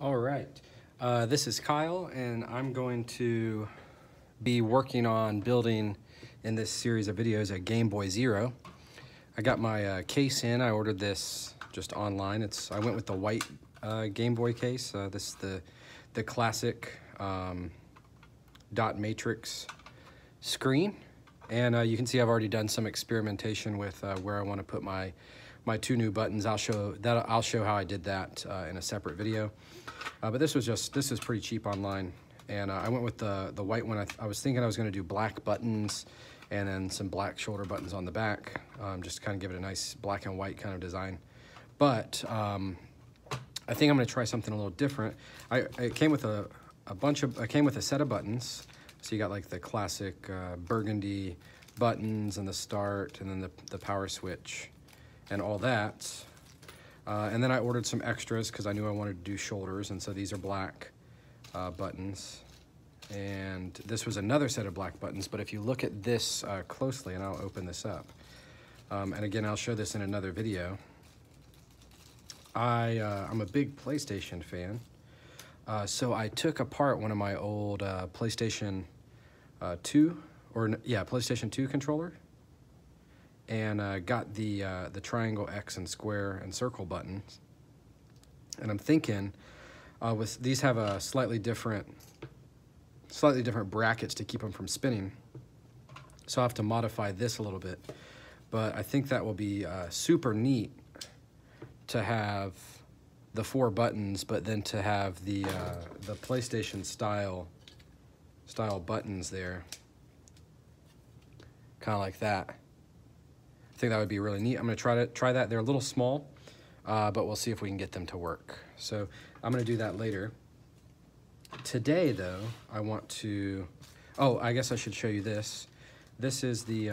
All right, this is Kyle, and I'm going to be working on building in this series of videos a Game Boy Zero. I got my case in. I ordered this just online. I went with the white Game Boy case. This is the classic dot matrix screen, and you can see I've already done some experimentation with where I want to put my two new buttons. I'll show how I did that in a separate video. But this is pretty cheap online, and I went with the white one. I was thinking I was going to do black buttons and then some black shoulder buttons on the back, just to kind of give it a nice black and white kind of design. But I think I'm going to try something a little different. It came with a set of buttons. So you got like the classic burgundy buttons and the start and then the power switch and all that. And then I ordered some extras because I knew I wanted to do shoulders, and so these are black buttons. And this was another set of black buttons, but if you look at this closely, and I'll open this up, and again, I'll show this in another video, I'm a big PlayStation fan, so I took apart one of my old PlayStation 2, PlayStation 2 controller, and got the triangle, X, and square and circle buttons. And I'm thinking, with these have a slightly different brackets to keep them from spinning, so I have to modify this a little bit. But I think that will be super neat to have the 4 buttons, but then to have the PlayStation style buttons there, kind of like that. I think that would be really neat. I'm going to try that. They're a little small, but we'll see if we can get them to work. So I'm going to do that later. Today, though, I want to... Oh, I guess I should show you this. This is the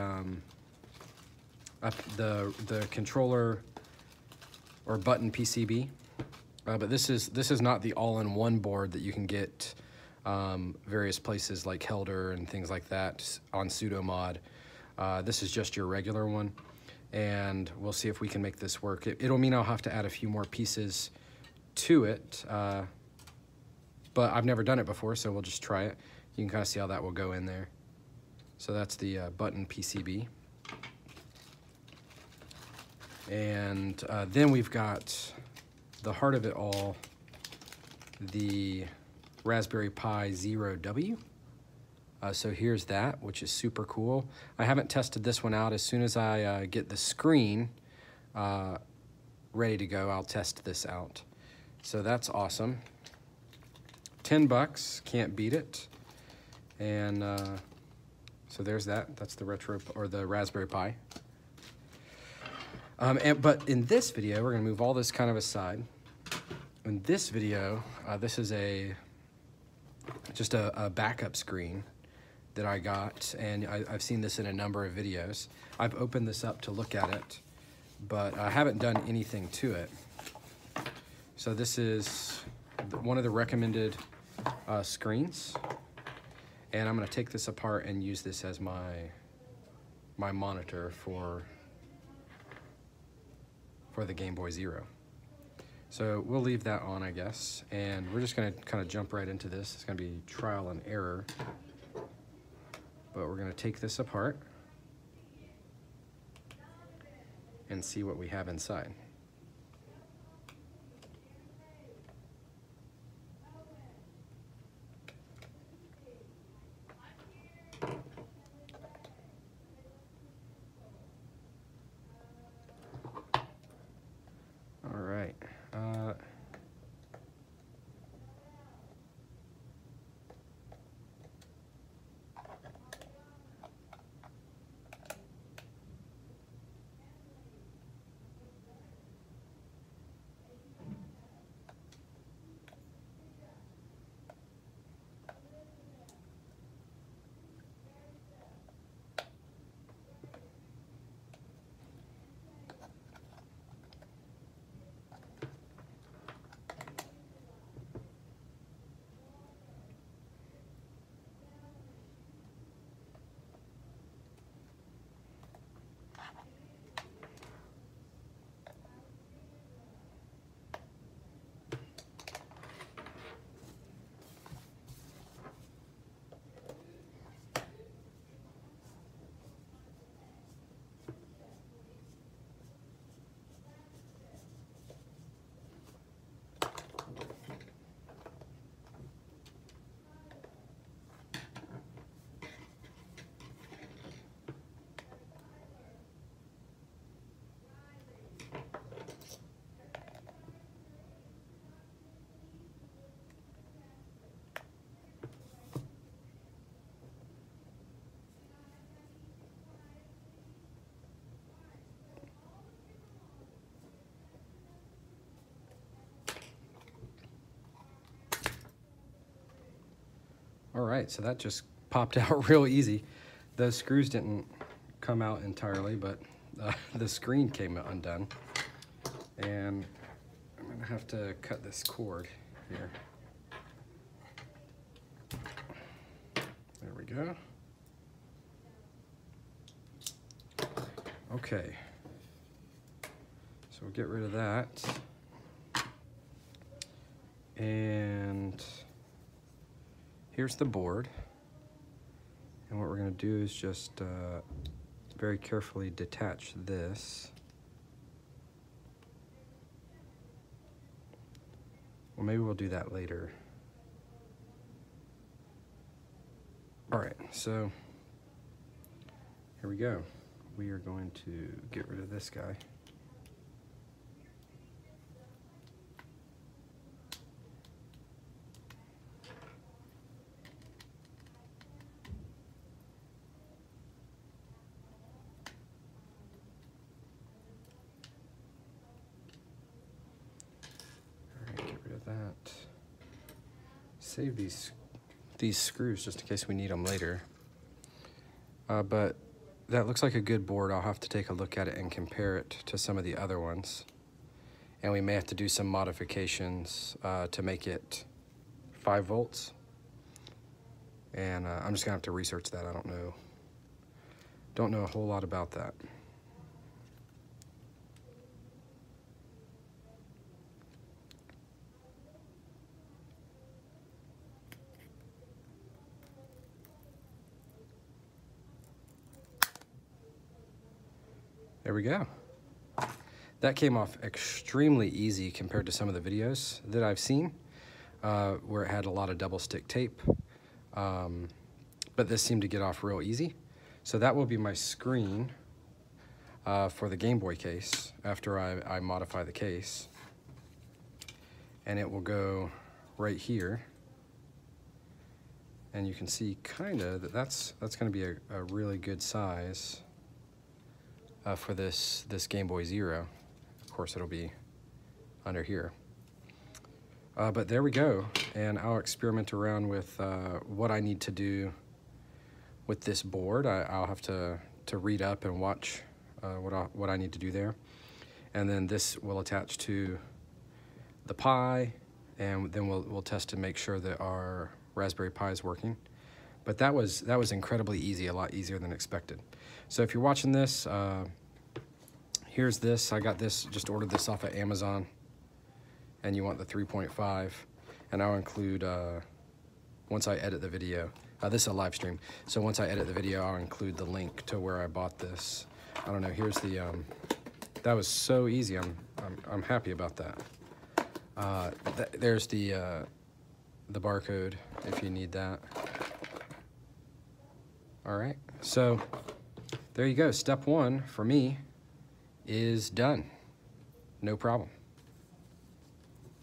controller or button PCB, but this is not the all-in-one board that you can get various places like Helder and things like that on Sudomod. This is just your regular one, and we'll see if we can make this work. It'll mean I'll have to add a few more pieces to it, but I've never done it before, so we'll just try it. You can kind of see how that will go in there. So that's the button PCB. And then we've got the heart of it all, the Raspberry Pi Zero W. So here's that, which is super cool. I haven't tested this one out. As soon as I get the screen ready to go, I'll test this out. So that's awesome. $10, can't beat it. And so there's that. That's the the Raspberry Pi. But in this video, we're gonna move all this kind of aside. In this video, this is just a backup screen that I got, and I've seen this in a number of videos. I've opened this up to look at it, but I haven't done anything to it. So this is one of the recommended screens, and I'm going to take this apart and use this as my monitor for the Game Boy Zero. So we'll leave that on, I guess, and we're just going to kind of jump right into this. It's going to be trial and error. But we're going to take this apart and see what we have inside. All right. All right, so that just popped out real easy. Those screws didn't come out entirely, but the screen came undone. And I'm gonna have to cut this cord here. There we go. Okay, so we'll get rid of that. And here's the board. And what we're gonna do is just very carefully detach this. Well, maybe we'll do that later. All right, so here we go. We are going to get rid of this guy. That. Save these screws just in case we need them later. But that looks like a good board. I'll have to take a look at it and compare it to some of the other ones. And we may have to do some modifications to make it 5 volts. And I'm just gonna have to research that. I don't know a whole lot about that. There we go. That came off extremely easy compared to some of the videos that I've seen where it had a lot of double stick tape. But this seemed to get off real easy. So that will be my screen for the Game Boy case after I modify the case. And it will go right here. And you can see kinda that's gonna be a really good size for this Game Boy Zero. Of course, it'll be under here. But there we go, and I'll experiment around with what I need to do with this board. I'll have to read up and watch what I need to do there. And then this will attach to the Pi, and then we'll test to make sure that our Raspberry Pi is working. But that was incredibly easy, a lot easier than expected. So if you're watching this, here's this. I got this, just ordered this off of Amazon, and you want the 3.5, and I'll include, once I edit the video, this is a live stream, so once I edit the video, I'll include the link to where I bought this. I don't know, here's the, that was so easy. I'm happy about that. There's the barcode if you need that. All right, so there you go. Step 1 for me is done. No problem.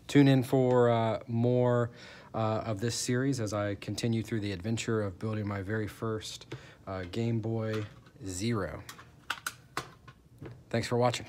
Tune in for more of this series as I continue through the adventure of building my very first Game Boy Zero. Thanks for watching.